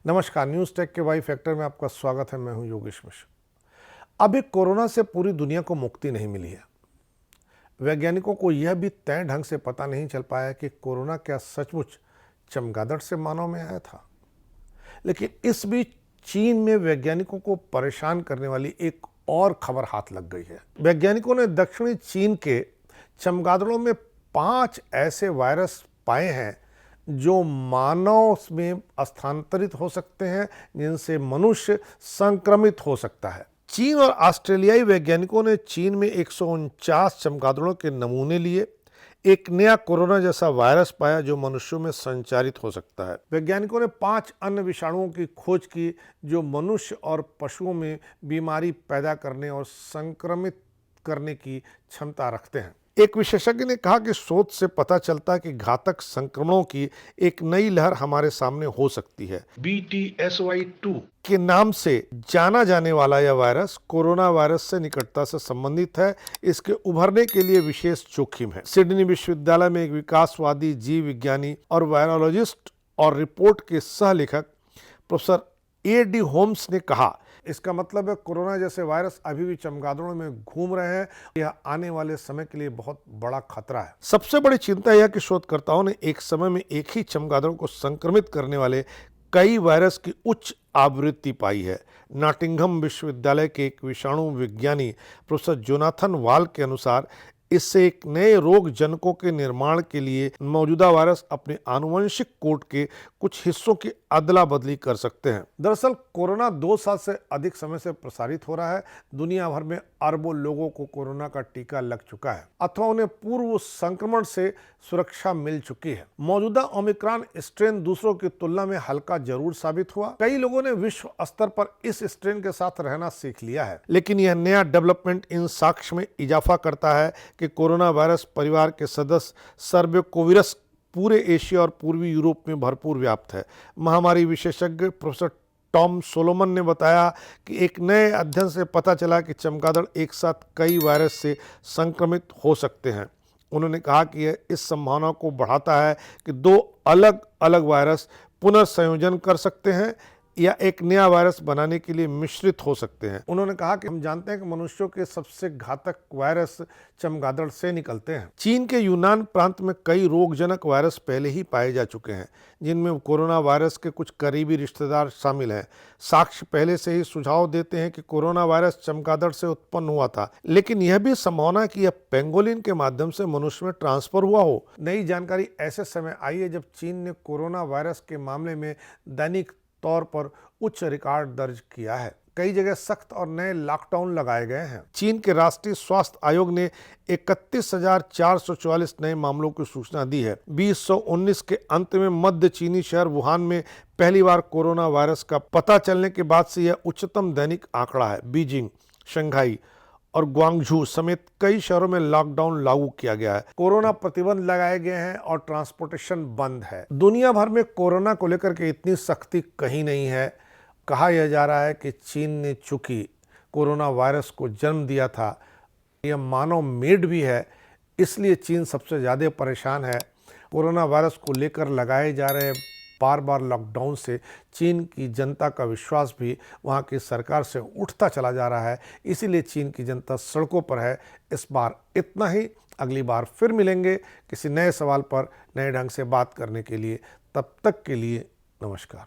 नमस्कार, news take के Y factor में आपका स्वागत है। मैं हूं योगेश मिश्र। अभी कोरोना से पूरी दुनिया को मुक्ति नहीं मिली है। वैज्ञानिकों को यह भी तय ढंग से पता नहीं चल पाया कि कोरोना क्या सचमुच चमगादड़ से मानव में आया था। लेकिन इस बीच चीन में वैज्ञानिकों को परेशान करने वाली एक और खबर हाथ लग गई है। वैज्ञानिकों ने दक्षिणी चीन के चमगादड़ों में 5 ऐसे वायरस पाए हैं जो मानव में स्थानांतरित हो सकते हैं, जिनसे मनुष्य संक्रमित हो सकता है। चीन और ऑस्ट्रेलियाई वैज्ञानिकों ने चीन में 149 चमगादड़ों के नमूने लिए। एक नया कोरोना जैसा वायरस पाया जो मनुष्यों में संचारित हो सकता है। वैज्ञानिकों ने 5 अन्य विषाणुओं की खोज की जो मनुष्य और पशुओं में बीमारी पैदा करने और संक्रमित करने की क्षमता रखते हैं। एक विशेषज्ञ ने कहा कि शोध से पता चलता है कि घातक संक्रमणों की एक नई लहर हमारे सामने हो सकती है। BTSY2 के नाम से जाना जाने वाला यह वायरस कोरोना वायरस से निकटता से संबंधित है। इसके उभरने के लिए विशेष जोखिम है। सिडनी विश्वविद्यालय में एक विकासवादी जीव विज्ञानी और वायरोलॉजिस्ट और रिपोर्ट के सह लेखक प्रोफेसर A.D. होम्स ने कहा, इसका मतलब है कोरोना जैसे वायरस अभी भी चमगादड़ों में घूम रहे हैं। यह आने वाले समय के लिए बहुत बड़ा खतरा है। सबसे बड़ी चिंता यह कि शोधकर्ताओं ने एक समय में एक ही चमगादड़ों को संक्रमित करने वाले कई वायरस की उच्च आवृत्ति पाई है। नॉटिंघम विश्वविद्यालय के एक विषाणु विज्ञानी प्रोफेसर जोनाथन वाल के अनुसार इससे एक नए रोग जनकों के निर्माण के लिए मौजूदा वायरस अपने आनुवंशिक कोड के कुछ हिस्सों की अदला बदली कर सकते हैं। दरअसल कोरोना 2 साल से अधिक समय से प्रसारित हो रहा है। दुनिया भर में अरबों लोगों को कोरोना का टीका लग चुका है अथवा उन्हें पूर्व संक्रमण से सुरक्षा मिल चुकी है। मौजूदा ओमिक्रॉन स्ट्रेन दूसरों की तुलना में हल्का जरूर साबित हुआ। कई लोगों ने विश्व स्तर पर इस स्ट्रेन के साथ रहना सीख लिया है। लेकिन यह नया डेवलपमेंट इन साक्ष्य में इजाफा करता है कि कोरोना वायरस परिवार के सदस्य सर्बेकोविरस पूरे एशिया और पूर्वी यूरोप में भरपूर व्याप्त है। महामारी विशेषज्ञ प्रोफेसर टॉम सोलोमन ने बताया कि एक नए अध्ययन से पता चला कि चमगादड़ एक साथ कई वायरस से संक्रमित हो सकते हैं। उन्होंने कहा कि यह इस संभावना को बढ़ाता है कि 2 अलग अलग वायरस पुनर्संयोजन कर सकते हैं या एक नया वायरस बनाने के लिए मिश्रित हो सकते हैं। उन्होंने कहा कि हम जानते हैं कि मनुष्यों के सबसे घातक वायरस चमगादड़ से निकलते हैं। चीन के यूनान प्रांत में कई रोगजनक वायरस पहले ही पाए जा चुके हैं, जिनमें कोरोना वायरस के कुछ करीबी रिश्तेदार शामिल हैं। साक्ष्य पहले से ही सुझाव देते हैं कि कोरोना वायरस चमगादड़ से उत्पन्न हुआ था, लेकिन यह भी संभावना कि यह पेंगोलिन के माध्यम से मनुष्य में ट्रांसफर हुआ हो। नई जानकारी ऐसे समय आई है जब चीन ने कोरोना वायरस के मामले में दैनिक तौर पर उच्च रिकॉर्ड दर्ज किया है। कई जगह सख्त और नए लॉकडाउन लगाए गए हैं। चीन के राष्ट्रीय स्वास्थ्य आयोग ने 31,444 नए मामलों की सूचना दी है। 2019 के अंत में मध्य चीनी शहर वुहान में पहली बार कोरोना वायरस का पता चलने के बाद से यह उच्चतम दैनिक आंकड़ा है। बीजिंग, शंघाई और ग्वांगझू समेत कई शहरों में लॉकडाउन लागू किया गया है। कोरोना प्रतिबंध लगाए गए हैं और ट्रांसपोर्टेशन बंद है। दुनिया भर में कोरोना को लेकर के इतनी सख्ती कहीं नहीं है। कहा यह जा रहा है कि चीन ने चूंकि कोरोना वायरस को जन्म दिया था, यह मानव मेड भी है, इसलिए चीन सबसे ज़्यादा परेशान है। कोरोना वायरस को लेकर लगाए जा रहे बार बार लॉकडाउन से चीन की जनता का विश्वास भी वहाँ की सरकार से उठता चला जा रहा है। इसीलिए चीन की जनता सड़कों पर है। इस बार इतना ही। अगली बार फिर मिलेंगे किसी नए सवाल पर नए ढंग से बात करने के लिए। तब तक के लिए नमस्कार।